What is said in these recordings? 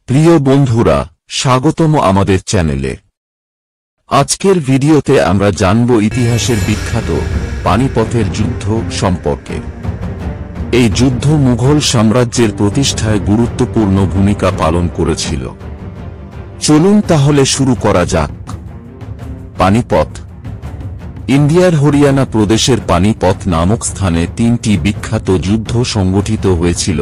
প্রিয় বন্ধুরা, স্বাগতম আমাদের চ্যানেলে। আজকের ভিডিওতে আমরা জানব ইতিহাসের বিখ্যাত পানিপথের যুদ্ধ সম্পর্কে। এই যুদ্ধ মুঘল সাম্রাজ্যের প্রতিষ্ঠায় গুরুত্বপূর্ণ ভূমিকা পালন করেছিল। চলুন তাহলে শুরু করা যাক। পানিপথ। ইন্ডিয়ার হরিয়ানা প্রদেশের পানিপথ নামক স্থানে তিনটি বিখ্যাত যুদ্ধ সংগঠিত হয়েছিল,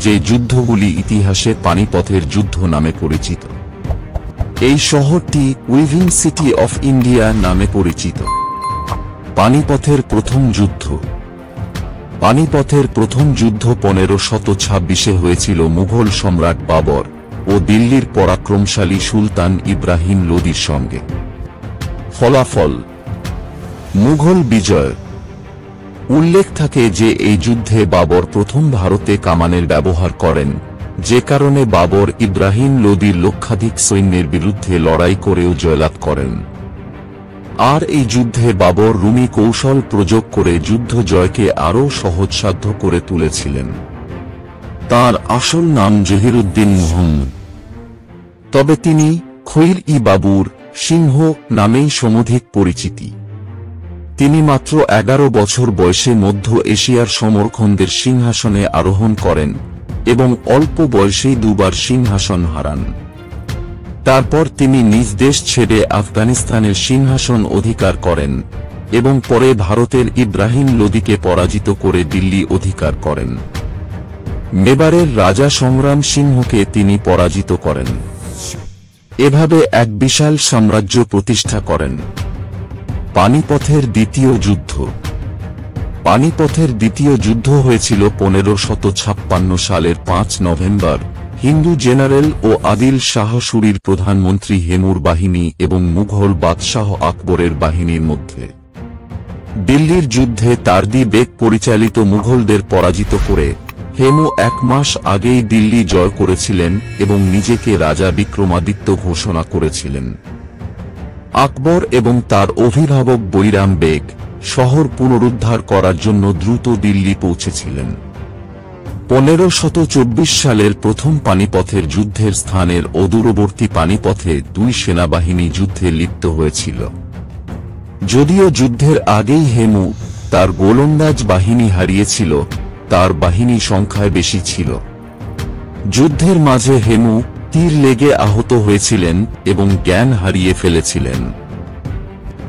যে যুদ্ধগুলি ইতিহাসে পানিপথের যুদ্ধ নামে পরিচিত। এই শহরটি উইভিং সিটি অফ ইন্ডিয়া নামে পরিচিত। পানিপথের প্রথম যুদ্ধ। পানিপথের প্রথম যুদ্ধ 1526 হয়েছিল মুঘল সম্রাট বাবর ও দিল্লির পরাক্রমশালী সুলতান ইব্রাহিম লোদির সঙ্গে। ফলাফল: মুঘল বিজয়। উল্লেখ থাকে যে এই যুদ্ধে বাবর প্রথম ভারতে কামানের ব্যবহার করেন, যে কারণে বাবর ইব্রাহিম লোদির লক্ষাধিক সৈন্যের বিরুদ্ধে লড়াই করেও জয়লাভ করেন। আর এই যুদ্ধে বাবর রুমি কৌশল প্রয়োগ করে যুদ্ধ জয়কে আরও সহজসাধ্য করে তুলেছিলেন। তার আসল নাম জহিরুদ্দিন মুহম্মদ, তবে তিনি খৈর-ই-বাবুর সিংহ নামেই সমধিক পরিচিতি। তিনি মাত্র 11 বছর বয়সে মধ্য এশিয়ার সমরখন্দের সিংহাসনে আরোহণ করেন এবং অল্প বয়সেই দুবার সিংহাসন হারান। তারপর তিনি নিজ দেশ ছেড়ে আফগানিস্তানের সিংহাসন অধিকার করেন এবং পরে ভারতের ইব্রাহিম লোদিকে পরাজিত করে দিল্লি অধিকার করেন। মেবারের রাজা সংগ্রাম সিংহকে তিনি পরাজিত করেন। এভাবে এক বিশাল সাম্রাজ্য প্রতিষ্ঠা করেন। পানিপথের দ্বিতীয় যুদ্ধ। পানিপথের দ্বিতীয় যুদ্ধ হয়েছিল 1556 সালের 5 নভেম্বর হিন্দু জেনারেল ও আদিল শাহ সুরির প্রধানমন্ত্রী হেমুর বাহিনী এবং মুঘল বাদশাহ আকবরের বাহিনীর মধ্যে। দিল্লির যুদ্ধে তারদি বেগ পরিচালিত মুঘলদের পরাজিত করে হেমু 1 মাস আগেই দিল্লি জয় করেছিলেন এবং নিজেকে রাজা বিক্রমাদিত্য ঘোষণা করেছিলেন। আকবর এবং তার অভিভাবক বৈরাম বেগ শহর পুনরুদ্ধার করার জন্য দ্রুত দিল্লি পৌঁছেছিলেন। 1524 সালের প্রথম পানিপথের যুদ্ধের স্থানের অদূরবর্তী পানিপথে 2 সেনাবাহিনী যুদ্ধে লিপ্ত হয়েছিল। যদিও যুদ্ধের আগেই হেমু তার গোলন্দাজ বাহিনী হারিয়েছিল, তার বাহিনী সংখ্যায় বেশি ছিল। যুদ্ধের মাঝে হেমু তীর লেগে আহত হয়েছিলেন এবং জ্ঞান হারিয়ে ফেলেছিলেন।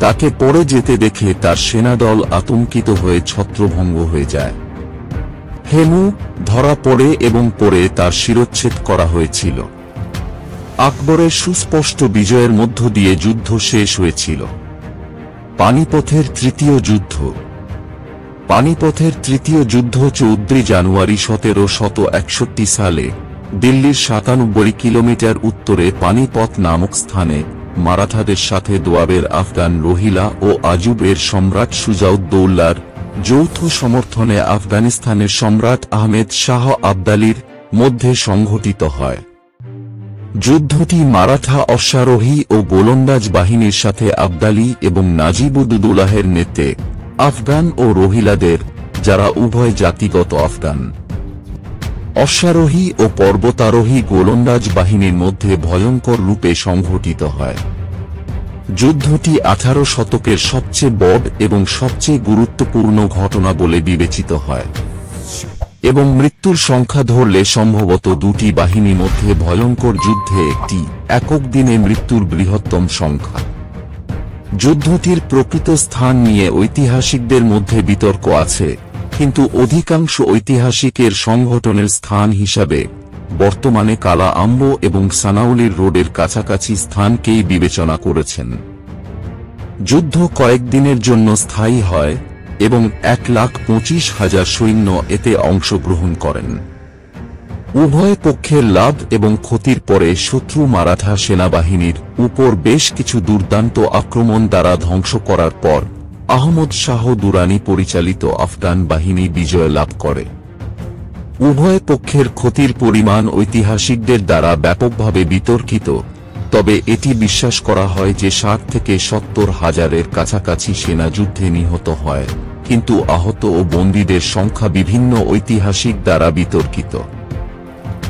তাকে পড়ে যেতে দেখে তার সেনাদল আতঙ্কিত হয়ে ছত্রভঙ্গ হয়ে যায়। হেমু ধরা পড়ে এবং পরে তার শিরচ্ছেদ করা হয়েছিল। আকবরের সুস্পষ্ট বিজয়ের মধ্য দিয়ে যুদ্ধ শেষ হয়েছিল। পানিপথের তৃতীয় যুদ্ধ। পানিপথের তৃতীয় যুদ্ধ 14 জানুয়ারি 1761 সালে দিল্লির 97 কিলোমিটার উত্তরে পানিপথ নামক স্থানে মারাঠাদের সাথে দোয়াবের আফগান রোহিলা ও আজুবের সম্রাট সুজাউদ্দৌলার যৌথ সমর্থনে আফগানিস্তানের সম্রাট আহমেদ শাহ আবদালির মধ্যে সংঘটিত হয়। যুদ্ধটি মারাঠা অশ্বারোহী ও গোলন্দাজ বাহিনীর সাথে আবদালি এবং নাজিব-উদ-দৌলাহের নেতৃত্বে আফগান ও রোহিলাদের, যারা উভয় জাতিগত আফগান, অশ্বারোহী ও পর্বতারোহী গোলন্দাজ বাহিনীর মধ্যে ভয়ঙ্কর রূপে সংঘটিত হয়। যুদ্ধটি 18 শতকের সবচেয়ে বড় এবং সবচেয়ে গুরুত্বপূর্ণ ঘটনা বলে বিবেচিত হয় এবং মৃত্যুর সংখ্যা ধরলে সম্ভবত দুটি বাহিনীর মধ্যে ভয়ঙ্কর যুদ্ধে একটি একক দিনে মৃত্যুর বৃহত্তম সংখ্যা। যুদ্ধটির প্রকৃত স্থান নিয়ে ঐতিহাসিকদের মধ্যে বিতর্ক আছে, কিন্তু অধিকাংশ ঐতিহাসিকের সংঘটনের স্থান হিসাবে বর্তমানে কালা আম্ব এবং সানাউলির রোডের কাছাকাছি স্থানকেই বিবেচনা করেছেন। যুদ্ধ কয়েকদিনের জন্য স্থায়ী হয় এবং 1,25,000 সৈন্য এতে অংশগ্রহণ করেন। উভয় পক্ষের লাভ এবং ক্ষতির পরে শত্রু মারাঠা সেনাবাহিনীর উপর বেশ কিছু দুর্দান্ত আক্রমণ দ্বারা ধ্বংস করার পর আহমদ শাহ দুরানি পরিচালিত আফগান বাহিনী বিজয় লাভ করে। উভয় পক্ষের ক্ষতির পরিমাণ ঐতিহাসিকদের দ্বারা ব্যাপকভাবে বিতর্কিত, তবে এটি বিশ্বাস করা হয় যে 60 থেকে 70 হাজারের কাছাকাছি সেনা যুদ্ধে নিহত হয়, কিন্তু আহত ও বন্দীদের সংখ্যা বিভিন্ন ঐতিহাসিক দ্বারা বিতর্কিত।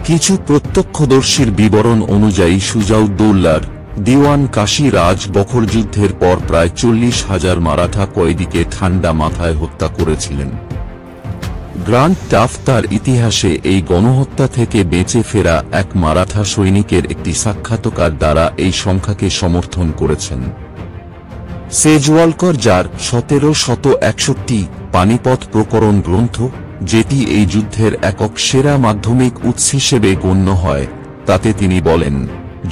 কিছু প্রত্যক্ষদর্শীর বিবরণ অনুযায়ী সুজাউদ্দৌলার দিওয়ান কাশী রাজ বখর যুদ্ধের পর প্রায় 40,000 মারাঠা কয়েদিকে ঠান্ডা মাথায় হত্যা করেছিলেন। গ্রান্ট টাফ তার ইতিহাসে এই গণহত্যা থেকে বেঁচে ফেরা এক মারাঠা সৈনিকের একটি সাক্ষাৎকার দ্বারা এই সংখ্যাকে সমর্থন করেছেন। সেজওয়ালকর যার 1761 পানিপথ প্রকরণ গ্রন্থ, যেটি এই যুদ্ধের একক সেরা মাধ্যমিক উৎস হিসেবে গণ্য হয়, তাতে তিনি বলেন,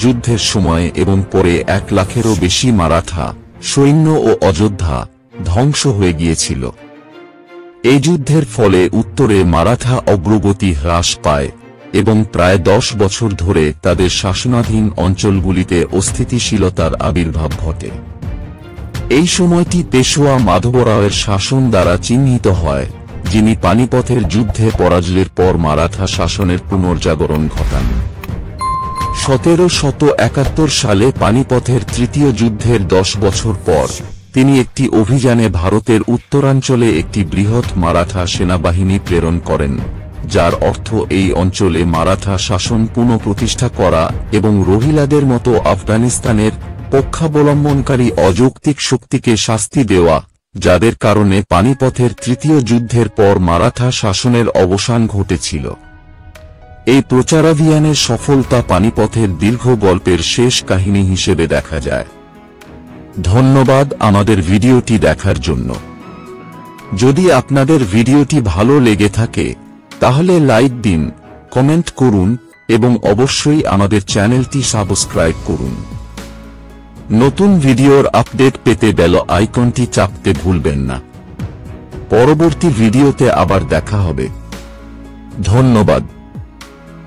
যুদ্ধের সময় এবং পরে 1 লাখেরও বেশি মারাঠা সৈন্য ও অযোধ্যা ধ্বংস হয়ে গিয়েছিল। এই যুদ্ধের ফলে উত্তরে মারাঠা অগ্রগতি হ্রাস পায় এবং প্রায় 10 বছর ধরে তাদের শাসনাধীন অঞ্চলগুলিতে অস্থিতিশীলতার আবির্ভাব ঘটে। এই সময়টি পেশোয়া মাধবরাওয়ের শাসন দ্বারা চিহ্নিত হয়, যিনি পানিপথের যুদ্ধে পরাজয়ের পর মারাঠা শাসনের পুনর্জাগরণ ঘটান। 1771 সালে পানিপথের তৃতীয় যুদ্ধের 10 বছর পর তিনি একটি অভিযানে ভারতের উত্তরাঞ্চলে একটি বৃহৎ মারাঠা সেনাবাহিনী প্রেরণ করেন, যার অর্থ এই অঞ্চলে মারাঠা শাসন পুনঃপ্রতিষ্ঠা করা এবং রোহিলাদের মতো আফগানিস্তানের পক্ষাবলম্বনকারী অযৌক্তিক শক্তিকে শাস্তি দেওয়া, যাদের কারণে পানিপথের তৃতীয় যুদ্ধের পর মারাঠা শাসনের অবসান ঘটেছিল। এই প্রচারাভিযানের সফলতা পানিপথের দীর্ঘ গল্পের শেষ কাহিনী হিসেবে দেখা যায়। ধন্যবাদ আমাদের ভিডিওটি দেখার জন্য। যদি আপনাদের ভিডিওটি ভালো লেগে থাকে তাহলে লাইক দিন, কমেন্ট করুন এবং অবশ্যই আমাদের চ্যানেলটি সাবস্ক্রাইব করুন। নতুন ভিডিওর আপডেট পেতে বেল আইকনটি চাপতে ভুলবেন না। পরবর্তী ভিডিওতে আবার দেখা হবে। ধন্যবাদ।